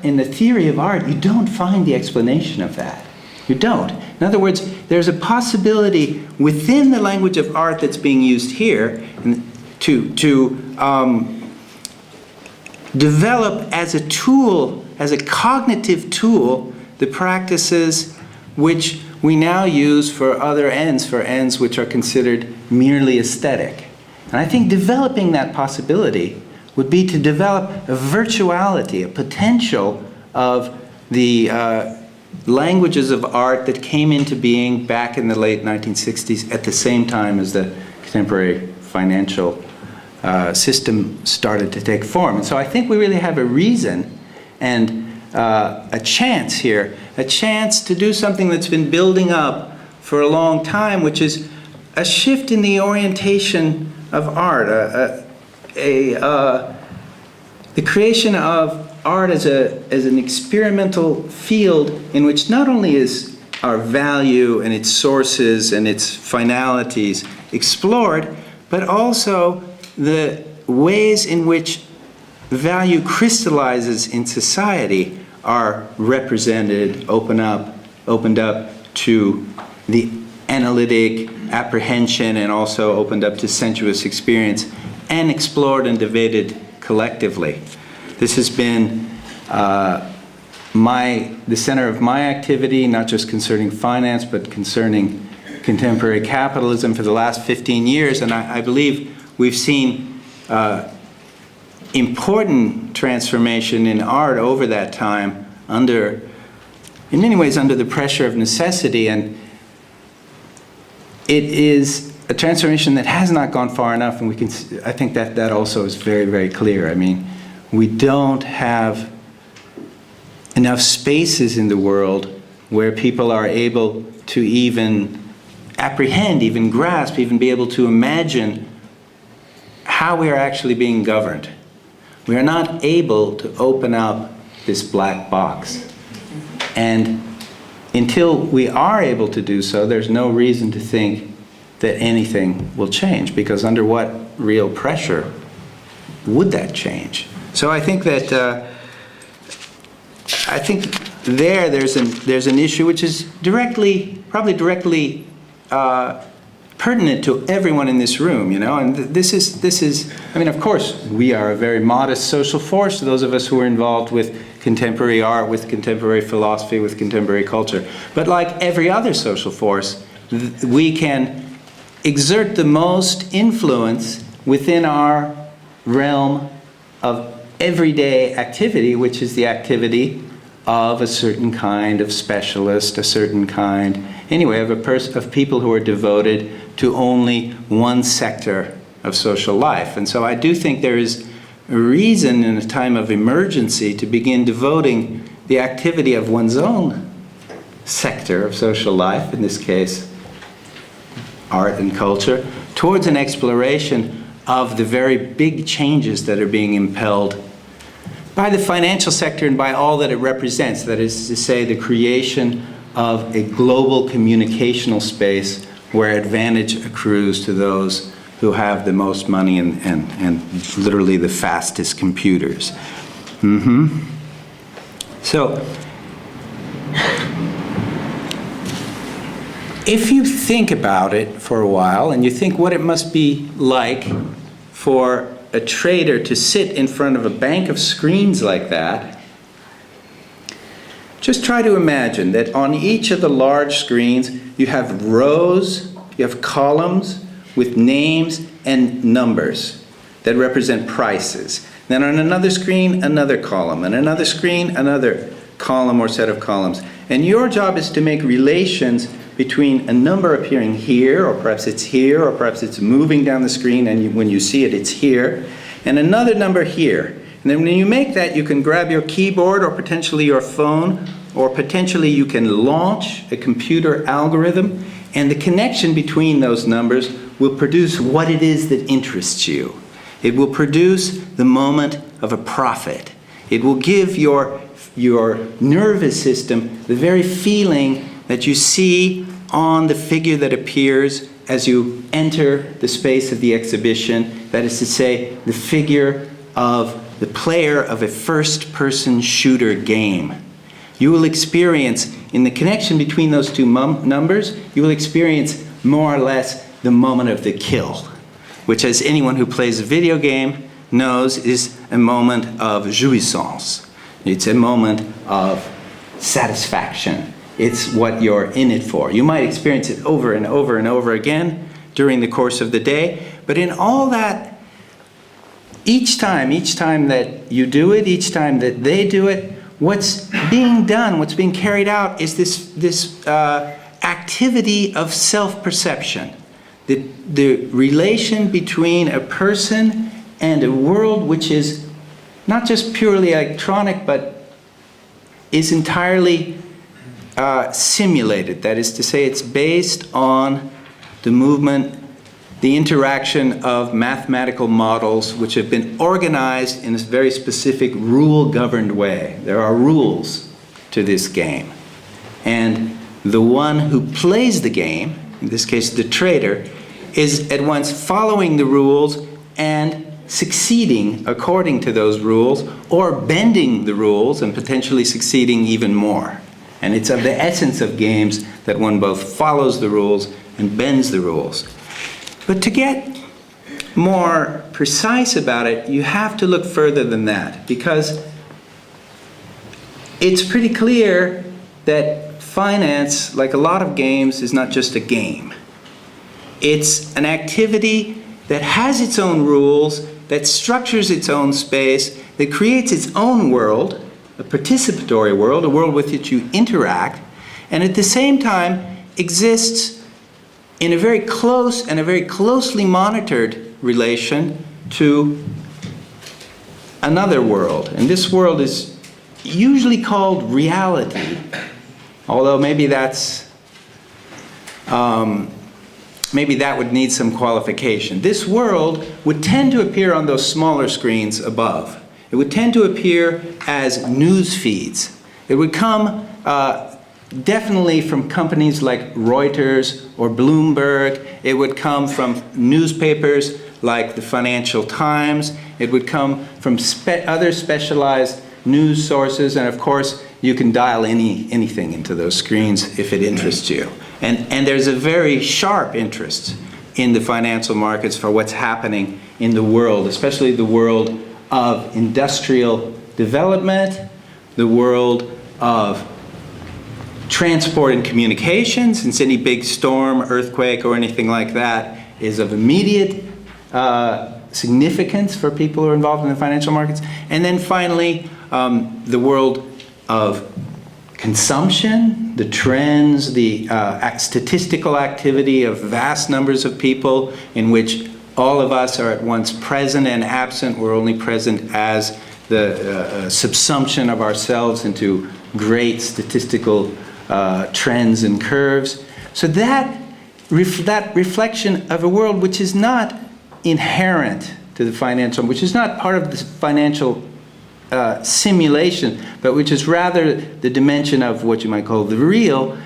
In the theory of art, you don't find the explanation of that. You don't. In other words, there's a possibility within the language of art that's being used here to develop as a tool, as a cognitive tool, the practices which we now use for other ends, for ends which are considered merely aesthetic. And I think developing that possibility would be to develop a virtuality, a potential of the languages of art that came into being back in the late 1960s at the same time as the contemporary financial system started to take form. And so I think we really have a reason and a chance here, a chance to do something that's been building up for a long time, which is a shift in the orientation of art, the creation of art as an experimental field in which not only is our value and its sources and its finalities explored, but also the ways in which value crystallizes in society are represented, opened up to the analytic apprehension, and also opened up to sensuous experience, and explored and debated collectively. This has been the center of my activity, not just concerning finance, but concerning contemporary capitalism for the last 15 years, and I believe we've seen important transformation in art over that time, in many ways under the pressure of necessity, and it is a transformation that has not gone far enough, and I think that also is very, very clear. I mean, we don't have enough spaces in the world where people are able to even apprehend, even grasp, even be able to imagine how we are actually being governed. We are not able to open up this black box. And until we are able to do so, there's no reason to think that anything will change, because under what real pressure would that change? So I think that there's an issue which is probably directly pertinent to everyone in this room, you know, and this is, I mean, of course, we are a very modest social force, those of us who are involved with contemporary art, with contemporary philosophy, with contemporary culture. But like every other social force, we can exert the most influence within our realm of everyday activity, which is the activity of a certain kind of specialist, a certain kind, anyway, of people who are devoted to only one sector of social life. And so I do think there is a reason in a time of emergency to begin devoting the activity of one's own sector of social life, in this case, art and culture, towards an exploration of the very big changes that are being impelled by the financial sector and by all that it represents. That is to say, the creation of a global communicational space where advantage accrues to those who have the most money and literally the fastest computers. So, if you think about it for a while, and you think what it must be like for a trader to sit in front of a bank of screens like that, just try to imagine that on each of the large screens you have rows, you have columns with names and numbers that represent prices. Then on another screen, another column, and another screen, another column or set of columns. And your job is to make relations between a number appearing here, or perhaps it's here, or perhaps it's moving down the screen, and when you see it, it's here, and another number here. And then when you make that, you can grab your keyboard, or potentially your phone, or potentially you can launch a computer algorithm, and the connection between those numbers will produce what it is that interests you. It will produce the moment of a profit. It will give your nervous system the very feeling that you see on the figure that appears as you enter the space of the exhibition. That is to say, the figure of the player of a first-person shooter game. You will experience, in the connection between those two numbers, you will experience more or less the moment of the kill, which, as anyone who plays a video game knows, is a moment of jouissance. It's a moment of satisfaction. It's what you're in it for. You might experience it over and over and over again during the course of the day, but in all that, each time that you do it, each time that they do it, what's being done, what's being carried out is this activity of self-perception. The relation between a person and a world which is not just purely electronic, but is entirely simulated. That is to say, it's based on the movement, the interaction of mathematical models which have been organized in a very specific rule-governed way. There are rules to this game. And the one who plays the game, in this case the trader, is at once following the rules and succeeding according to those rules, or bending the rules and potentially succeeding even more. And it's of the essence of games that one both follows the rules and bends the rules. But to get more precise about it, you have to look further than that, because it's pretty clear that finance, like a lot of games, is not just a game. It's an activity that has its own rules, that structures its own space, that creates its own world, a participatory world, a world with which you interact, and at the same time exists in a very close and a very closely monitored relation to another world. And this world is usually called reality, although maybe that's maybe that would need some qualification. This world would tend to appear on those smaller screens above. It would tend to appear as news feeds. It would come definitely from companies like Reuters or Bloomberg. It would come from newspapers like the Financial Times. It would come from other specialized news sources, and of course you can dial anything into those screens if it interests you. And there's a very sharp interest in the financial markets for what's happening in the world, especially the world of industrial development, the world of transport and communication, since any big storm, earthquake, or anything like that is of immediate significance for people who are involved in the financial markets. And then finally, the world of consumption, the trends, the statistical activity of vast numbers of people in which all of us are at once present and absent. We're only present as the subsumption of ourselves into great statistical trends and curves. So that reflection of a world which is not inherent to the financial, which is not part of the financial simulation, but which is rather the dimension of what you might call the real,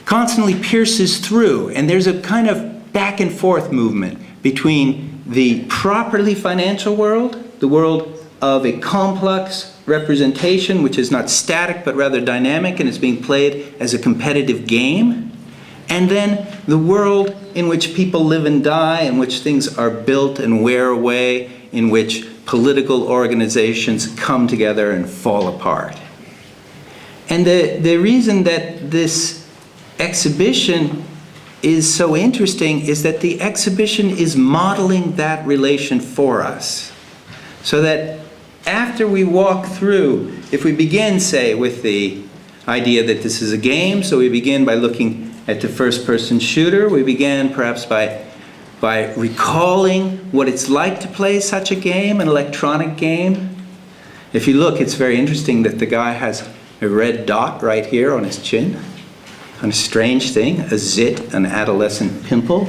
constantly pierces through. And there's a kind of back and forth movement between the properly financial world, the world of a complex representation, which is not static but rather dynamic and is being played as a competitive game, and then the world in which people live and die, in which things are built and wear away, in which political organizations come together and fall apart. And the reason that this exhibition is so interesting is that the exhibition is modeling that relation for us. So that after we walk through, if we begin, say, with the idea that this is a game, so we begin by looking at the first-person shooter, we began perhaps by recalling what it's like to play such a game, an electronic game. If you look, it's very interesting that the guy has a red dot right here on his chin, on a strange thing, a zit, an adolescent pimple.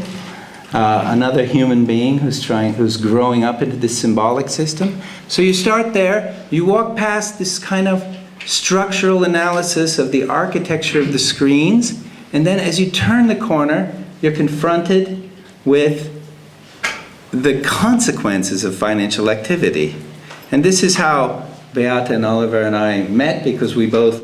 Another human being who's growing up into this symbolic system. So you start there, you walk past this kind of structural analysis of the architecture of the screens, and then as you turn the corner, you're confronted with the consequences of financial activity. And this is how Beate and Oliver and I met, because we both